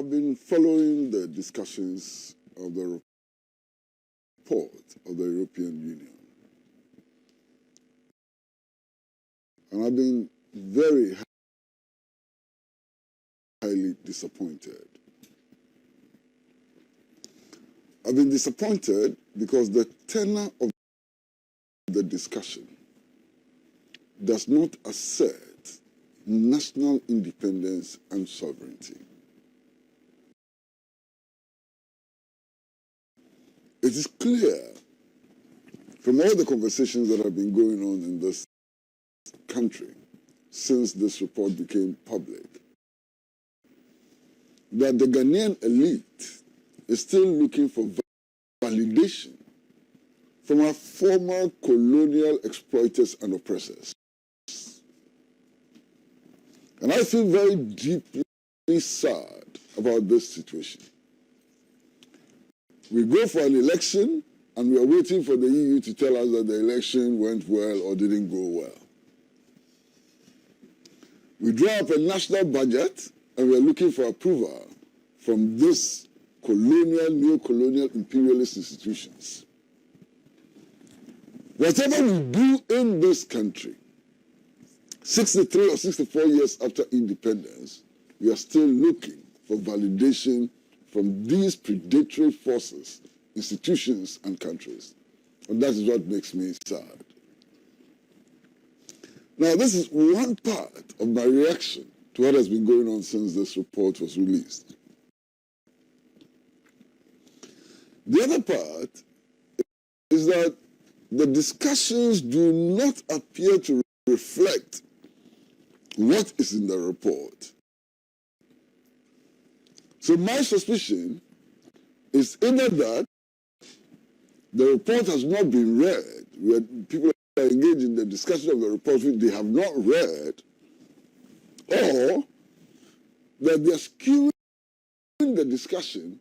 I've been following the discussions of the report of the European Union. And I've been very highly disappointed. I've been disappointed because the tenor of the discussion does not assert national independence and sovereignty. It is clear from all the conversations that have been going on in this country since this report became public that the Ghanaian elite is still looking for validation from our former colonial exploiters and oppressors. And I feel very deeply sad about this situation. We go for an election and we are waiting for the EU to tell us that the election went well or didn't go well. We draw up a national budget and we are looking for approval from this colonial, neo-colonial, imperialist institutions. Whatever we do in this country, 63 or 64 years after independence, we are still looking for validation from these predatory forces, institutions, and countries. And that is what makes me sad. Now, this is one part of my reaction to what has been going on since this report was released. The other part is that the discussions do not appear to reflect what is in the report. So my suspicion is either that the report has not been read, where people are engaged in the discussion of the report which they have not read, or that they are skewing the discussion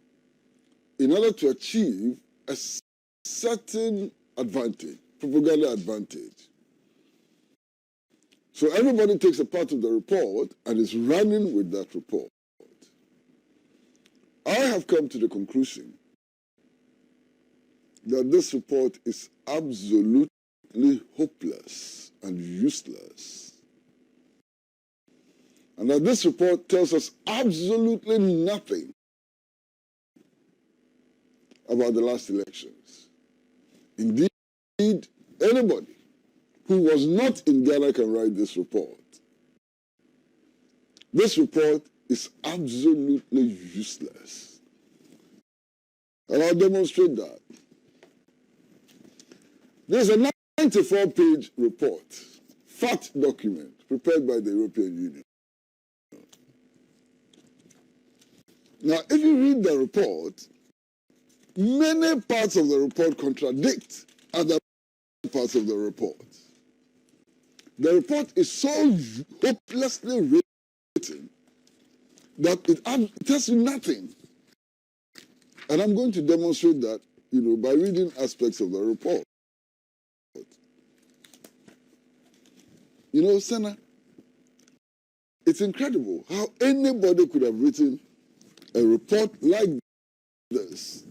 in order to achieve a certain advantage, propaganda advantage. So everybody takes a part of the report and is running with that report. I have come to the conclusion that this report is absolutely hopeless and useless. And that this report tells us absolutely nothing about the last elections. Indeed, anybody who was not in Ghana can write this report. This report is absolutely useless. And I'll demonstrate that. There's a 94-page report, fact document, prepared by the European Union. Now, if you read the report, many parts of the report contradict other parts of the report. The report is so hopelessly written that it tells you nothing. And I'm going to demonstrate that, by reading aspects of the report. Senna, it's incredible how anybody could have written a report like this.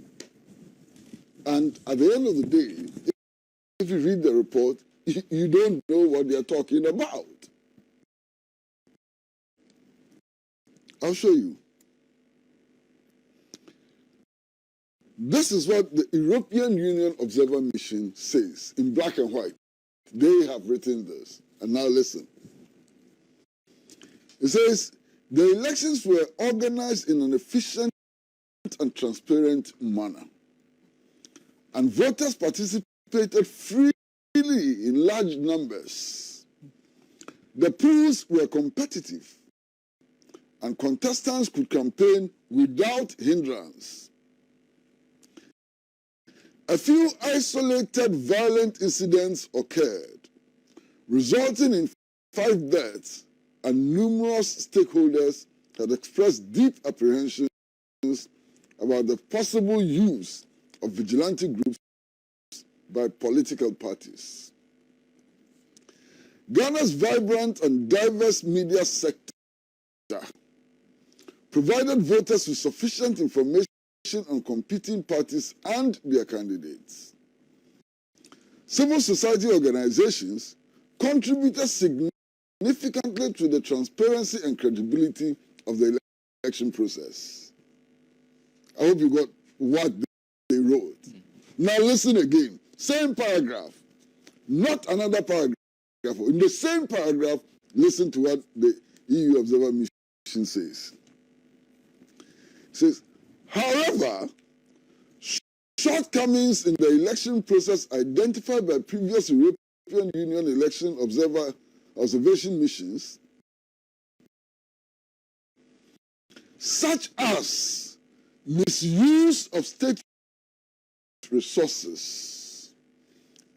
And at the end of the day, if you read the report, you don't know what they're talking about. I'll show you. This is what the European Union Observer Mission says in black and white. They have written this. And now listen. It says, the elections were organized in an efficient and transparent manner. And voters participated freely in large numbers. The polls were competitive, and contestants could campaign without hindrance. A few isolated violent incidents occurred, resulting in 5 deaths, and numerous stakeholders had expressed deep apprehensions about the possible use of vigilante groups by political parties. Ghana's vibrant and diverse media sector provided voters with sufficient information on competing parties and their candidates. Civil society organizations contributed significantly to the transparency and credibility of the election process. I hope you got what they wrote. Now listen again. Same paragraph, not another paragraph. In the same paragraph, listen to what the EU Observer Mission says. It says, however, shortcomings in the election process identified by previous European Union election observation missions, such as misuse of state resources,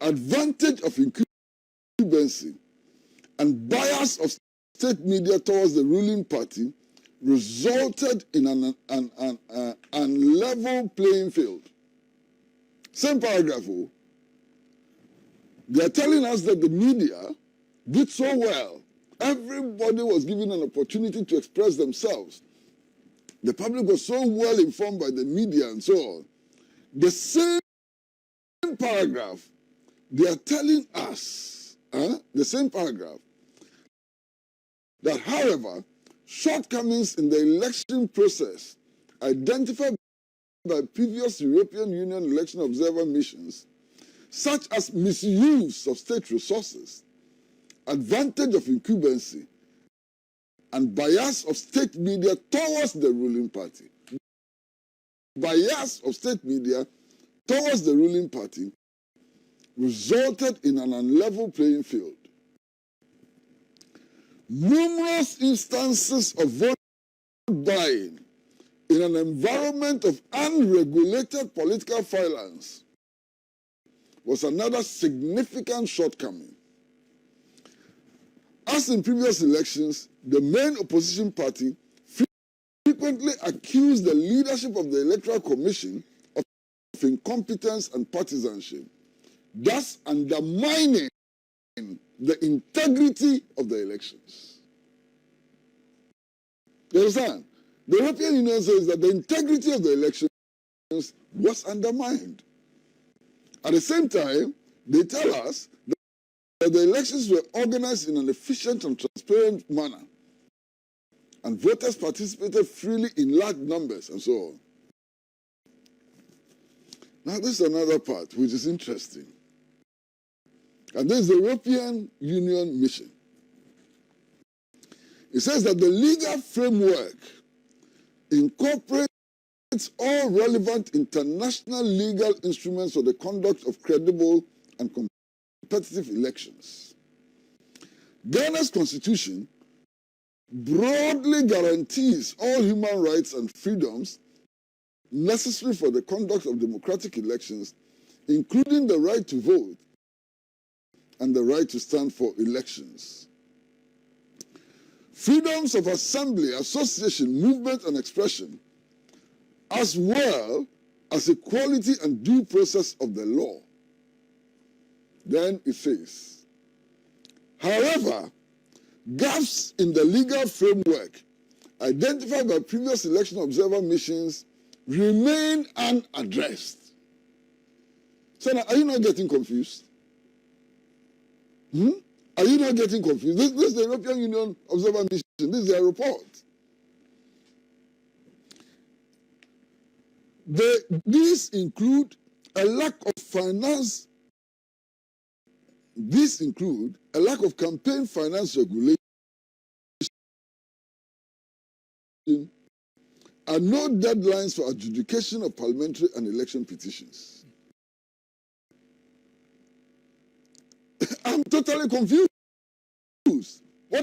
advantage of incumbency, and bias of state media towards the ruling party, resulted in an unlevel playing field. Same paragraph. They are telling us that the media did so well. Everybody was given an opportunity to express themselves. The public was so well informed by the media and so on. The same paragraph, they are telling us, the same paragraph, that however, shortcomings in the election process identified by previous European Union election observer missions, such as misuse of state resources, advantage of incumbency, and bias of state media towards the ruling party. Bias of state media towards the ruling party resulted in an unlevel playing field. Numerous instances of vote buying in an environment of unregulated political violence was another significant shortcoming. As in previous elections, the main opposition party frequently accused the leadership of the Electoral Commission of incompetence and partisanship, thus undermining the integrity of the elections. You understand? The European Union says that the integrity of the elections was undermined. At the same time, they tell us that the elections were organized in an efficient and transparent manner, and voters participated freely in large numbers and so on. Now, this is another part which is interesting. And this is the European Union mission. It says that the legal framework incorporates all relevant international legal instruments for the conduct of credible and competitive elections. Ghana's constitution broadly guarantees all human rights and freedoms necessary for the conduct of democratic elections, including the right to vote and the right to stand for elections. Freedoms of assembly, association, movement, and expression, as well as equality and due process of the law. Then it says, however, gaps in the legal framework identified by previous election observer missions remain unaddressed. So now, are you not getting confused? Are you not getting confused? This is the European Union Observer Mission. This is their report. These include a lack of finance. These include a lack of campaign finance regulation and no deadlines for adjudication of parliamentary and election petitions. I'm totally confused.